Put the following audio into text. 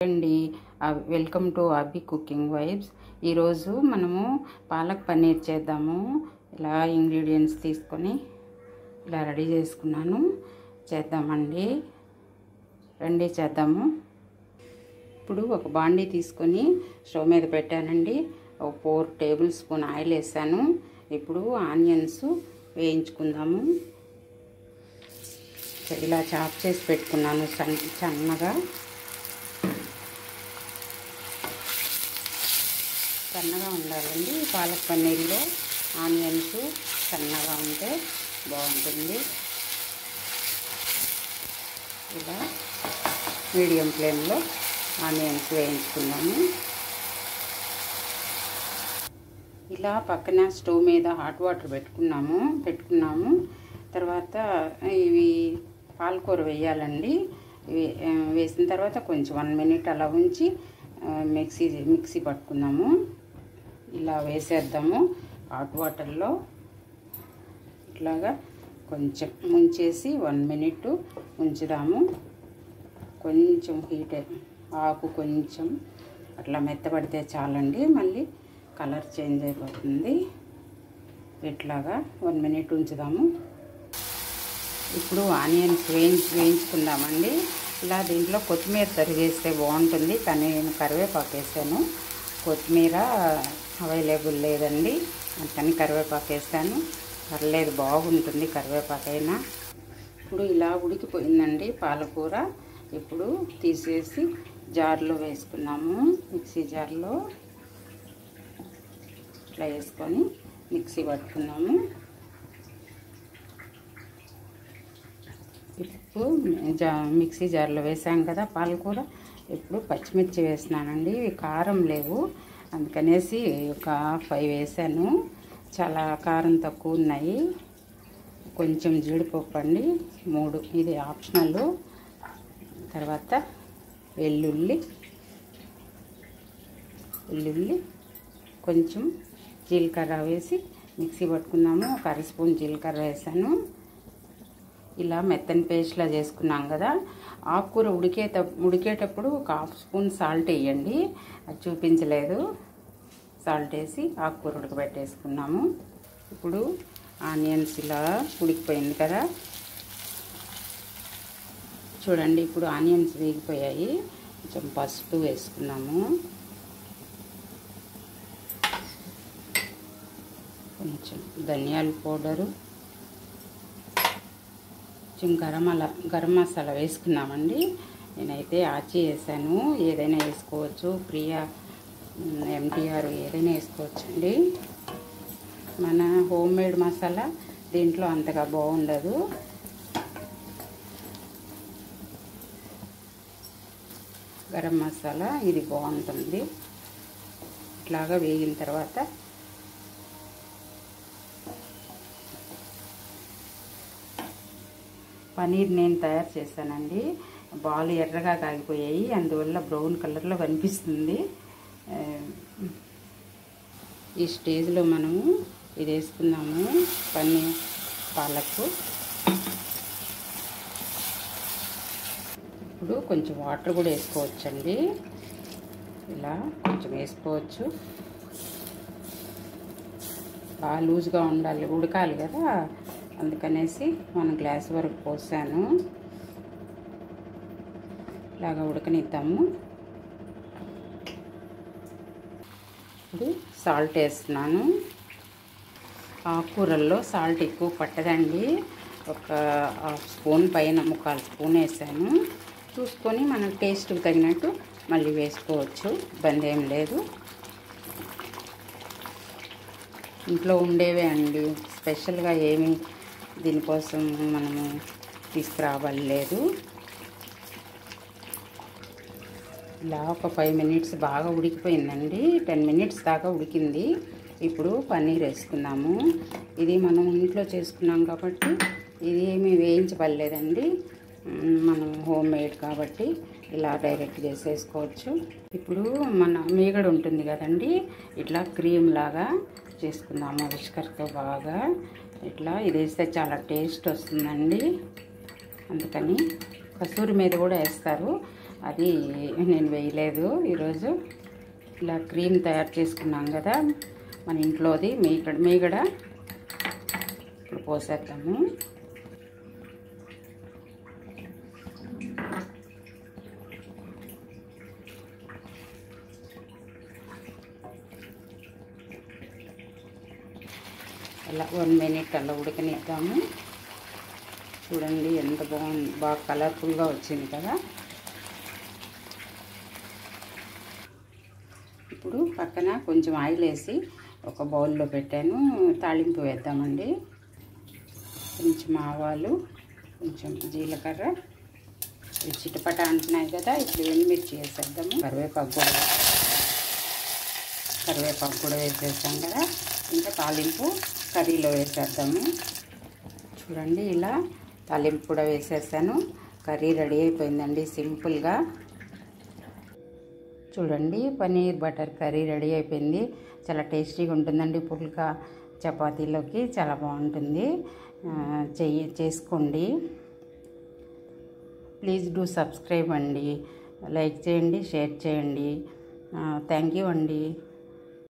అండి welcome to Abhi cooking vibes. ఈరోజు మనము పాలక్ పన్నీర్ చేద్దాము. ఇలా ఇంగ్రీడియంట్స్ తీసుకొని ఇలా రెడీ చేసుకున్నాను. చేద్దామండి, రండి చేద్దాము. ఇప్పుడు ఒక బాండీ తీసుకొని స్టవ్ మీద పెట్టానండి. ఒక 4 టేబుల్ స్పూన్ ఆయిల్ వేసాను. ఇప్పుడు ఆనియన్స్ వేయించుకుందాము. ఇలా చాప్ చేసి పెట్టుకున్నాను సన్నగా ఉండాలండి. పాలక్ పన్నీర్లో ఆనియన్స్ సన్నగా ఉంటే బాగుంటుంది. ఇలా మీడియం ఫ్లేమ్లో ఆనియన్స్ వేయించుకున్నాము. ఇలా పక్కన స్టవ్ మీద హాట్ వాటర్ పెట్టుకున్నాము. తర్వాత ఇవి పాలకూర వేయాలండి. వేసిన తర్వాత కొంచెం 1 మినిట్ అలా ఉంచి మిక్సీ పట్టుకుందాము. ఇలా వేసేద్దాము హాట్ వాటర్లో. ఇట్లాగా కొంచెం ముంచేసి 1 మినిట్ ఉంచుదాము. కొంచెం హీట్ ఆకు కొంచెం అట్లా మెత్తపడితే చాలండి. మళ్ళీ కలర్ చేంజ్ అయిపోతుంది. ఇట్లాగా 1 మినిట్ ఉంచుదాము. ఇప్పుడు ఆనియన్స్ వేయించుకుందామండి. ఇలా దీంట్లో కొత్తిమీర తరిగేస్తే బాగుంటుంది, కానీ నేను కరివేపాకు వేసాను. కొత్తిమీర అవైలబుల్ లేదండి, అందుకని కరివేపాకు వేసాను. పర్లేదు, బాగుంటుంది కరివేపాకైనా. ఇప్పుడు ఇలా ఉడికిపోయిందండి పాలకూర. ఇప్పుడు తీసేసి జార్లో వేసుకున్నాము. మిక్సీ జార్లో ఇట్లా వేసుకొని మిక్సీ పట్టుకున్నాము. ఇప్పుడు మిక్సీ జార్లో వేసాం కదా పాలకూర. ఇప్పుడు పచ్చిమిర్చి వేసినానండి. ఇవి కారం లేవు, అందుకనేసి ఒక 5 వేసాను. చాలా కారం తక్కువ ఉన్నాయి. కొంచెం జీడిపప్పు అండి 3, ఇది ఆప్షనల్. తర్వాత వెల్లుల్లి కొంచెం జీలకర్ర వేసి మిక్సీ పట్టుకున్నాము. ఒక 1/2 స్పూన్ జీలకర్ర వేసాను. ఇలా మెత్తని పేస్ట్లా చేసుకున్నాం కదా. ఆకుకూర ఉడికేటప్పుడు ఒక 1/2 స్పూన్ సాల్ట్ వేయండి, అది చూపించలేదు. సాల్ట్ వేసి ఆకుకూర ఉడకబెట్టేసుకున్నాము. ఇప్పుడు ఆనియన్స్ ఇలా ఉడికిపోయింది కదా, చూడండి. ఇప్పుడు ఆనియన్స్ వేగిపోయాయి. కొంచెం పసుపు వేసుకున్నాము. కొంచెం ధనియాల పౌడరు, కొంచెం గరం మసాలా వేసుకున్నామండి. నేనైతే ఆచి వేసాను. ఏదైనా వేసుకోవచ్చు, ప్రియా, MTR ఏదైనా వేసుకోవచ్చండి. మన హోమ్ మేడ్ మసాలా దీంట్లో అంతగా బాగుండదు. గరం మసాలా ఇది బాగుంటుంది. ఇట్లాగా వేగిన తర్వాత పనీర్ నేను తయారు చేశానండి. బాల్ ఎర్రగా కాగిపోయాయి, అందువల్ల బ్రౌన్ కలర్లో కనిపిస్తుంది. ఈ స్టేజ్లో మనము ఇది వేసుకున్నాము, పన్నీర్ పాలక్. ఇప్పుడు కొంచెం వాటర్ కూడా వేసుకోవచ్చండి. ఇలా కొంచెం వేసుకోవచ్చు. బాగా లూజ్గా ఉండాలి, ఉడకాలి కదా, అందుకనేసి 1 గ్లాస్ వరకు పోసాను. ఇలాగా ఉడకనిద్దాము. ఇప్పుడు సాల్ట్ వేస్తున్నాను. ఆకుకూరల్లో సాల్ట్ ఎక్కువ పట్టదండి. ఒక 1/2 స్పూన్ పైన 1/4 స్పూన్ వేసాను. చూసుకొని మన టేస్ట్కి తగినట్టు మళ్ళీ వేసుకోవచ్చు, ఇబ్బంది ఏం లేదు. ఇంట్లో ఉండేవే అండి, స్పెషల్గా ఏమి దీనికోసం మనము తీసుకురావాలి లేదు. ఇలా ఒక 5 మినిట్స్ బాగా ఉడికిపోయిందండి. 10 మినిట్స్ దాకా ఉడికింది. ఇప్పుడు పన్నీర్ వేసుకున్నాము. ఇది మనం ఇంట్లో చేసుకున్నాం కాబట్టి ఇది ఏమీ వేయించబడలేదండి. మనం హోమ్ మేడ్ కాబట్టి ఇలా డైరెక్ట్ చేసేసుకోవచ్చు. ఇప్పుడు మన మీగడ ఉంటుంది కదండి, ఇట్లా క్రీమ్ లాగా చేసుకుందాము విస్కర్తో బాగా. ఇట్లా ఇది వేస్తే చాలా టేస్ట్ వస్తుందండి. అందుకని కసూరి మీద కూడా వేస్తారు, అది నేను వేయలేదు ఈరోజు. ఇలా క్రీమ్ తయారు చేసుకున్నాం కదా మన ఇంట్లోది మీగడ ఇప్పుడు పోసేద్దాము. అలా 1 మినిట్ అలా ఉడకనిద్దాము. చూడండి ఎంత బాగుంది, బాగా కలర్ఫుల్గా వచ్చింది కదా. ఇప్పుడు పక్కన కొంచెం ఆయిల్ వేసి ఒక బౌల్లో పెట్టాను. తాళింపు వేద్దామండి. కొంచెం ఆవాలు, కొంచెం జీలకర్ర, చిటపట అంటున్నాయి కదా. ఇప్పుడు ఎండుమిర్చి వేసేద్దాము. కరివేపాకు కూడా వేసేస్తాం కదా. ఇంకా తాలింపు కర్రీలో వేసేద్దాము. చూడండి ఇలా తాలింపు కూడా వేసేసాను. కర్రీ రెడీ అయిపోయిందండి సింపుల్గా. చూడండి పన్నీర్ బటర్ కర్రీ రెడీ అయిపోయింది. చాలా టేస్టీగా ఉంటుందండి. పుల్కా చపాతీలోకి చాలా బాగుంటుంది. చేసుకోండి. ప్లీజ్ డూ సబ్స్క్రైబ్ అండి. లైక్ చేయండి, షేర్ చేయండి. థ్యాంక్ యూ అండి.